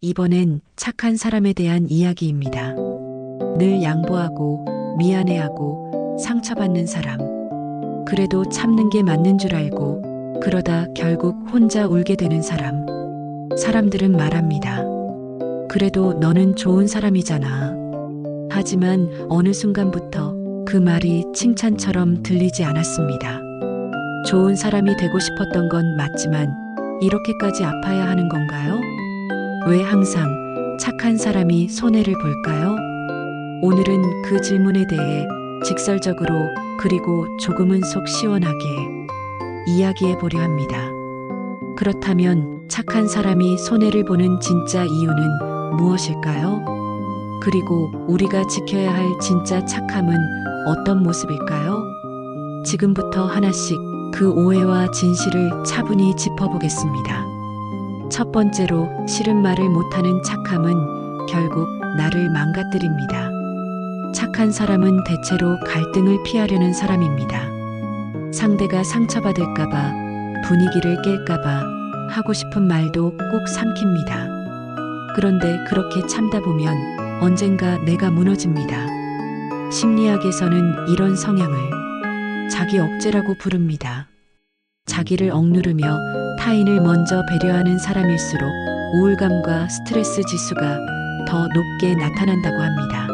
이번엔 착한 사람에 대한 이야기입니다. 늘 양보하고 미안해하고 상처받는 사람. 그래도 참는 게 맞는 줄 알고 그러다 결국 혼자 울게 되는 사람. 사람들은 말합니다. 그래도 너는 좋은 사람이잖아. 하지만 어느 순간부터 그 말이 칭찬처럼 들리지 않았습니다. 좋은 사람이 되고 싶었던 건 맞지만 이렇게까지 아파야 하는 건가요? 왜 항상 착한 사람이 손해를 볼까요? 오늘은 그 질문에 대해 직설적으로 그리고 조금은 속 시원하게 이야기해 보려 합니다. 그렇다면 착한 사람이 손해를 보는 진짜 이유는 무엇일까요? 그리고 우리가 지켜야 할 진짜 착함은 어떤 모습일까요? 지금부터 하나씩 그 오해와 진실을 차분히 짚어보겠습니다. 첫 번째로 싫은 말을 못하는 착함은 결국 나를 망가뜨립니다. 착한 사람은 대체로 갈등을 피하려는 사람입니다. 상대가 상처받을까봐, 분위기를 깰까봐 하고 싶은 말도 꼭 삼킵니다. 그런데 그렇게 참다 보면 언젠가 내가 무너집니다. 심리학에서는 이런 성향을 자기 억제라고 부릅니다. 자기를 억누르며 타인을 먼저 배려하는 사람일수록 우울감과 스트레스 지수가 더 높게 나타난다고 합니다.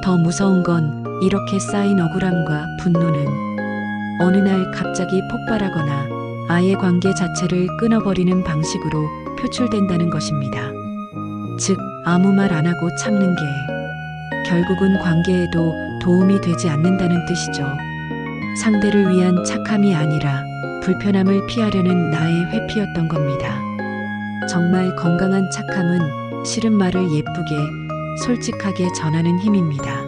더 무서운 건 이렇게 쌓인 억울함과 분노는 어느 날 갑자기 폭발하거나 아예 관계 자체를 끊어버리는 방식으로 표출된다는 것입니다. 즉, 아무 말 안 하고 참는 게 결국은 관계에도 도움이 되지 않는다는 뜻이죠. 상대를 위한 착함이 아니라 불편함을 피하려는 나의 회피였던 겁니다. 정말 건강한 착함은 싫은 말을 예쁘게, 솔직하게 전하는 힘입니다.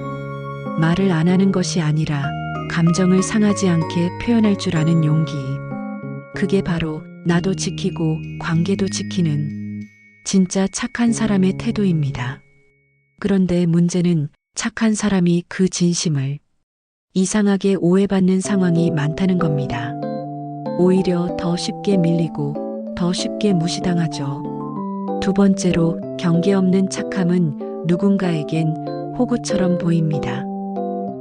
말을 안 하는 것이 아니라 감정을 상하지 않게 표현할 줄 아는 용기. 그게 바로 나도 지키고 관계도 지키는 진짜 착한 사람의 태도입니다. 그런데 문제는 착한 사람이 그 진심을 이상하게 오해받는 상황이 많다는 겁니다. 오히려 더 쉽게 밀리고 더 쉽게 무시당하죠. 두 번째로 경계 없는 착함은 누군가에겐 호구처럼 보입니다.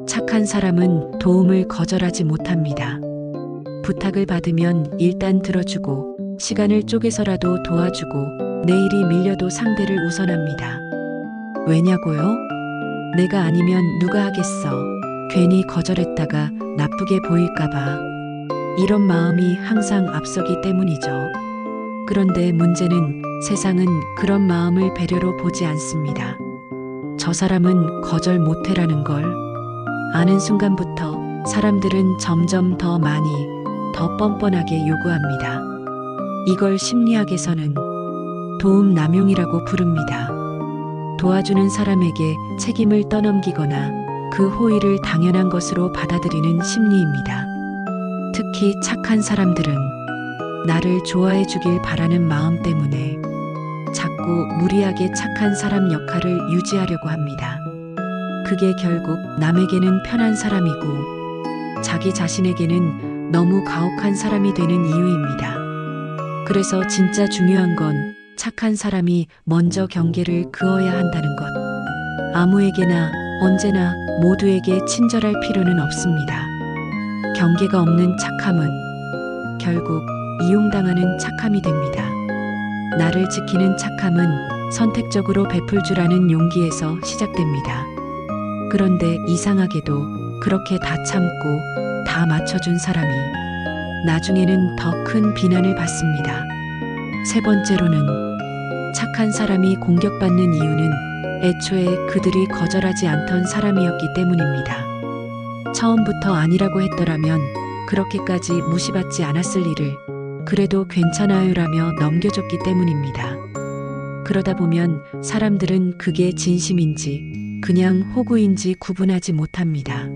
착한 사람은 도움을 거절하지 못합니다. 부탁을 받으면 일단 들어주고 시간을 쪼개서라도 도와주고 내일이 밀려도 상대를 우선합니다. 왜냐고요? 내가 아니면 누가 하겠어. 괜히 거절했다가 나쁘게 보일까봐. 이런 마음이 항상 앞서기 때문이죠. 그런데 문제는 세상은 그런 마음을 배려로 보지 않습니다. 저 사람은 거절 못해라는 걸 아는 순간부터 사람들은 점점 더 많이, 더 뻔뻔하게 요구합니다. 이걸 심리학에서는 도움 남용이라고 부릅니다. 도와주는 사람에게 책임을 떠넘기거나 그 호의를 당연한 것으로 받아들이는 심리입니다. 특히 착한 사람들은 나를 좋아해 주길 바라는 마음 때문에 자꾸 무리하게 착한 사람 역할을 유지하려고 합니다. 그게 결국 남에게는 편한 사람이고 자기 자신에게는 너무 가혹한 사람이 되는 이유입니다. 그래서 진짜 중요한 건 착한 사람이 먼저 경계를 그어야 한다는 것. 아무에게나 언제나 모두에게 친절할 필요는 없습니다. 경계가 없는 착함은 결국 이용당하는 착함이 됩니다. 나를 지키는 착함은 선택적으로 베풀 줄 아는 용기에서 시작됩니다. 그런데 이상하게도 그렇게 다 참고 다 맞춰준 사람이 나중에는 더 큰 비난을 받습니다. 세 번째로는 착한 사람이 공격받는 이유는 애초에 그들이 거절하지 않던 사람이었기 때문입니다. 처음부터 아니라고 했더라면 그렇게까지 무시받지 않았을 일을 그래도 괜찮아요라며 넘겨줬기 때문입니다. 그러다 보면 사람들은 그게 진심인지 그냥 호구인지 구분하지 못합니다.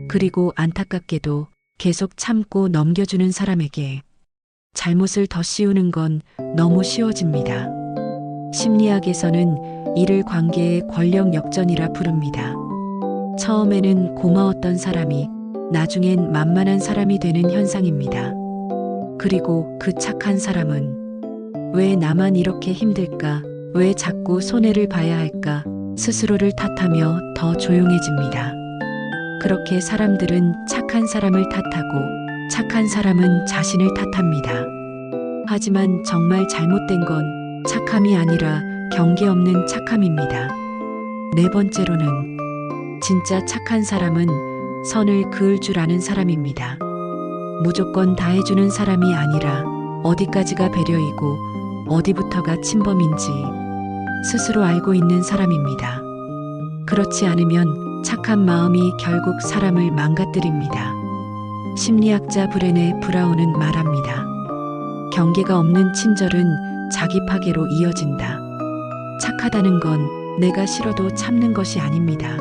그리고 안타깝게도 계속 참고 넘겨주는 사람에게 잘못을 더 씌우는 건 너무 쉬워집니다. 심리학에서는 이를 관계의 권력 역전이라 부릅니다. 처음에는 고마웠던 사람이 나중엔 만만한 사람이 되는 현상입니다. 그리고 그 착한 사람은 왜 나만 이렇게 힘들까 왜 자꾸 손해를 봐야 할까 스스로를 탓하며 더 조용해집니다. 그렇게 사람들은 착한 사람을 탓하고 착한 사람은 자신을 탓합니다. 하지만 정말 잘못된 건 착함이 아니라 경계 없는 착함입니다. 네 번째로는 진짜 착한 사람은 선을 그을 줄 아는 사람입니다. 무조건 다 해주는 사람이 아니라 어디까지가 배려이고 어디부터가 침범인지 스스로 알고 있는 사람입니다. 그렇지 않으면 착한 마음이 결국 사람을 망가뜨립니다. 심리학자 브레네 브라운은 말합니다. 경계가 없는 친절은 자기 파괴로 이어진다. 착하다는 건 내가 싫어도 참는 것이 아닙니다.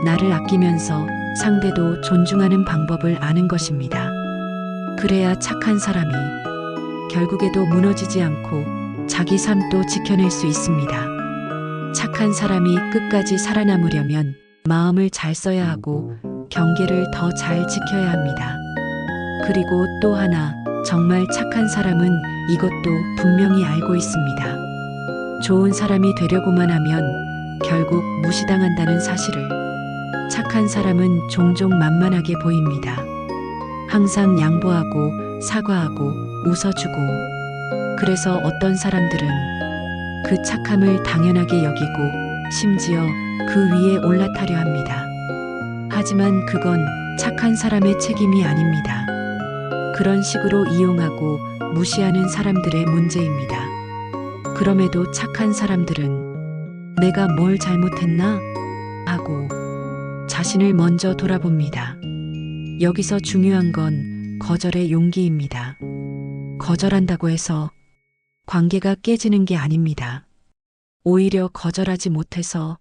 나를 아끼면서 상대도 존중하는 방법을 아는 것입니다. 그래야 착한 사람이 결국에도 무너지지 않고 자기 삶도 지켜낼 수 있습니다. 착한 사람이 끝까지 살아남으려면 마음을 잘 써야 하고 경계를 더 잘 지켜야 합니다. 그리고 또 하나, 정말 착한 사람은 이것도 분명히 알고 있습니다. 좋은 사람이 되려고만 하면 결국 무시당한다는 사실을. 착한 사람은 종종 만만하게 보입니다. 항상 양보하고 사과하고 웃어주고. 그래서 어떤 사람들은 그 착함을 당연하게 여기고 심지어 그 위에 올라타려 합니다. 하지만 그건 착한 사람의 책임이 아닙니다. 그런 식으로 이용하고 무시하는 사람들의 문제입니다. 그럼에도 착한 사람들은 내가 뭘 잘못했나? 하고 자신을 먼저 돌아봅니다. 여기서 중요한 건 거절의 용기입니다. 거절한다고 해서 관계가 깨지는 게 아닙니다. 오히려 거절하지 못해서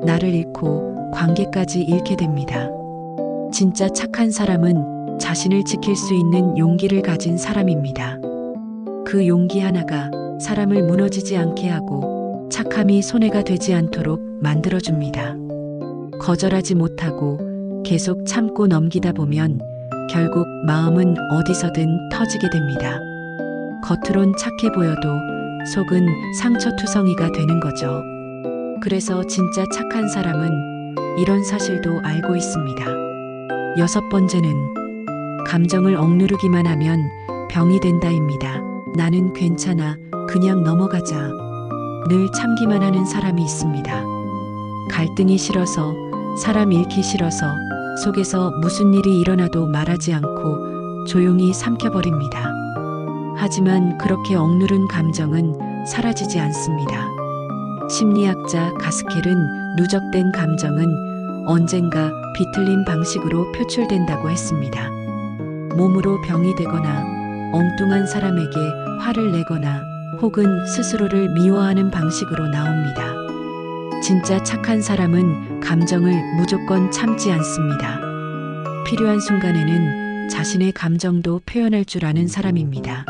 나를 잃고 관계까지 잃게 됩니다. 진짜 착한 사람은 자신을 지킬 수 있는 용기를 가진 사람입니다. 그 용기 하나가 사람을 무너지지 않게 하고 착함이 손해가 되지 않도록 만들어줍니다. 거절하지 못하고 계속 참고 넘기다 보면 결국 마음은 어디서든 터지게 됩니다. 겉으론 착해 보여도 속은 상처투성이가 되는 거죠. 그래서 진짜 착한 사람은 이런 사실도 알고 있습니다. 여섯 번째는 감정을 억누르기만 하면 병이 된다입니다. 나는 괜찮아, 그냥 넘어가자. 늘 참기만 하는 사람이 있습니다. 갈등이 싫어서, 사람 잃기 싫어서 속에서 무슨 일이 일어나도 말하지 않고 조용히 삼켜버립니다. 하지만 그렇게 억누른 감정은 사라지지 않습니다. 심리학자 가스켈은 누적된 감정은 언젠가 비틀린 방식으로 표출된다고 했습니다. 몸으로 병이 되거나 엉뚱한 사람에게 화를 내거나 혹은 스스로를 미워하는 방식으로 나옵니다. 진짜 착한 사람은 감정을 무조건 참지 않습니다. 필요한 순간에는 자신의 감정도 표현할 줄 아는 사람입니다.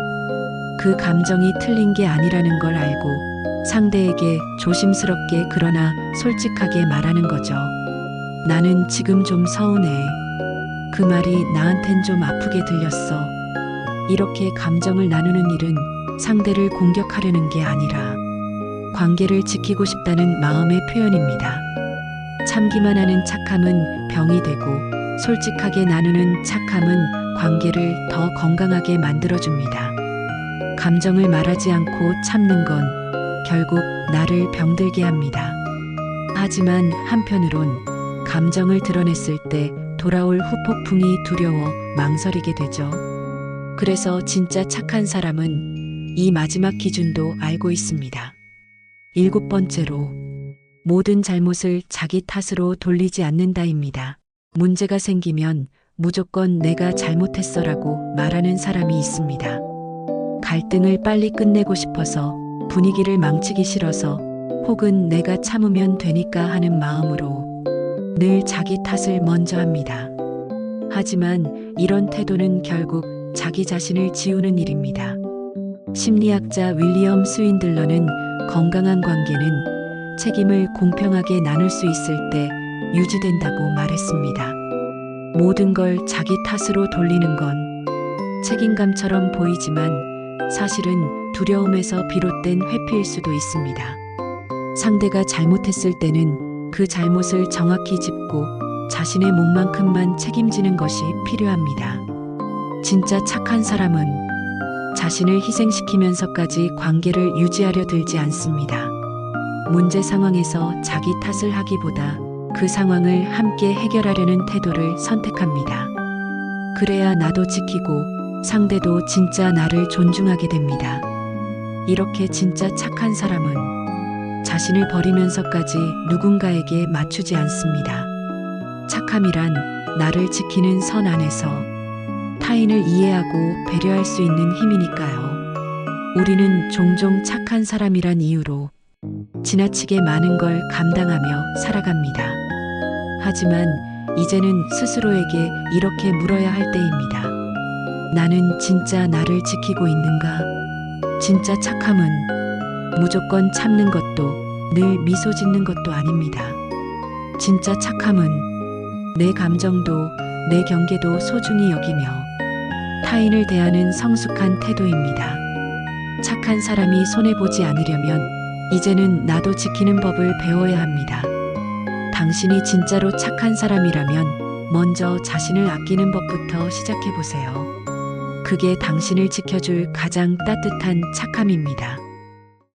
그 감정이 틀린 게 아니라는 걸 알고 상대에게 조심스럽게 그러나 솔직하게 말하는 거죠. 나는 지금 좀 서운해. 그 말이 나한텐 좀 아프게 들렸어. 이렇게 감정을 나누는 일은 상대를 공격하려는 게 아니라 관계를 지키고 싶다는 마음의 표현입니다. 참기만 하는 착함은 병이 되고 솔직하게 나누는 착함은 관계를 더 건강하게 만들어줍니다. 감정을 말하지 않고 참는 건 결국 나를 병들게 합니다. 하지만 한편으론 감정을 드러냈을 때 돌아올 후폭풍이 두려워 망설이게 되죠. 그래서 진짜 착한 사람은 이 마지막 기준도 알고 있습니다. 일곱 번째로, 모든 잘못을 자기 탓으로 돌리지 않는다입니다. 문제가 생기면 무조건 내가 잘못했어라고 말하는 사람이 있습니다. 갈등을 빨리 끝내고 싶어서, 분위기를 망치기 싫어서, 혹은 내가 참으면 되니까 하는 마음으로 늘 자기 탓을 먼저 합니다. 하지만 이런 태도는 결국 자기 자신을 지우는 일입니다. 심리학자 윌리엄 스윈들러는 건강한 관계는 책임을 공평하게 나눌 수 있을 때 유지된다고 말했습니다. 모든 걸 자기 탓으로 돌리는 건 책임감처럼 보이지만 사실은 두려움에서 비롯된 회피일 수도 있습니다. 상대가 잘못했을 때는 그 잘못을 정확히 짚고 자신의 몫만큼만 책임지는 것이 필요합니다. 진짜 착한 사람은 자신을 희생시키면서까지 관계를 유지하려 들지 않습니다. 문제 상황에서 자기 탓을 하기보다 그 상황을 함께 해결하려는 태도를 선택합니다. 그래야 나도 지키고 상대도 진짜 나를 존중하게 됩니다. 이렇게 진짜 착한 사람은 자신을 버리면서까지 누군가에게 맞추지 않습니다. 착함이란 나를 지키는 선 안에서 타인을 이해하고 배려할 수 있는 힘이니까요. 우리는 종종 착한 사람이란 이유로 지나치게 많은 걸 감당하며 살아갑니다. 하지만 이제는 스스로에게 이렇게 물어야 할 때입니다. 나는 진짜 나를 지키고 있는가? 진짜 착함은 무조건 참는 것도 늘 미소 짓는 것도 아닙니다. 진짜 착함은 내 감정도 내 경계도 소중히 여기며 타인을 대하는 성숙한 태도입니다. 착한 사람이 손해보지 않으려면 이제는 나도 지키는 법을 배워야 합니다. 당신이 진짜로 착한 사람이라면 먼저 자신을 아끼는 법부터 시작해보세요. 그게 당신을 지켜줄 가장 따뜻한 착함입니다.